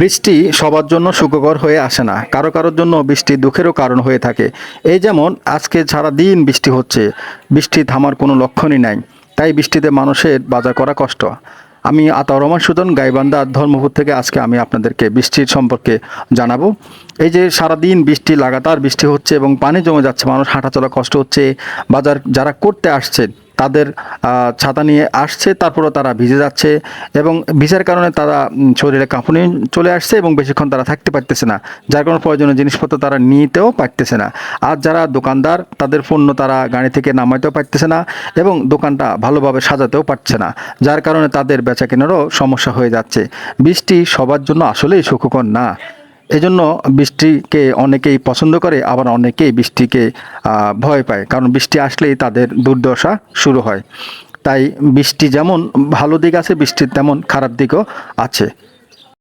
বৃষ্টি সবার জন্য সুখকর হয়ে আসে না, কারো কারোর জন্য বৃষ্টি দুঃখেরও কারণ হয়ে থাকে। এই যেমন আজকে সারা দিন বৃষ্টি হচ্ছে, বৃষ্টি থামার কোনো লক্ষণই নাই। তাই বৃষ্টিতে মানুষের বাজার করা কষ্ট। আমি আতাউর রহমান সুজন, গাইবান্ধা ধর্মপুর থেকে আজকে আমি আপনাদেরকে বৃষ্টির সম্পর্কে জানাবো। এই যে সারাদিন বৃষ্টি, লাগাতার বৃষ্টি হচ্ছে এবং পানি জমে যাচ্ছে, মানুষ হাঁটাচলা কষ্ট হচ্ছে। বাজার যারা করতে আসছে তাদের ছাতা নিয়ে আসছে, তারপরেও তারা ভিজে যাচ্ছে এবং ভিজার কারণে তারা শরীরে কাঁপুনি চলে আসছে এবং বেশিক্ষণ তারা থাকতে পারতেছে না, যার কারণে প্রয়োজনীয় জিনিসপত্র তারা নিতেও পারতেছে না। আর যারা দোকানদার, তাদের পণ্য তারা গাড়ি থেকে নামাইতেও পারতেছে না এবং দোকানটা ভালোভাবে সাজাতেও পারছে না, যার কারণে তাদের বেচা কেনারও সমস্যা হয়ে যাচ্ছে। বৃষ্টি সবার জন্য আসলেই সুখকর না। এজন্য বৃষ্টিকে অনেকেই পছন্দ করে, আবার অনেকেই বৃষ্টিকে ভয় পায়, কারণ বৃষ্টি আসলেই তাদের দুর্দশা শুরু হয়। তাই বৃষ্টি যেমন ভালো দিক আছে, বৃষ্টির তেমন খারাপ দিকও আছে।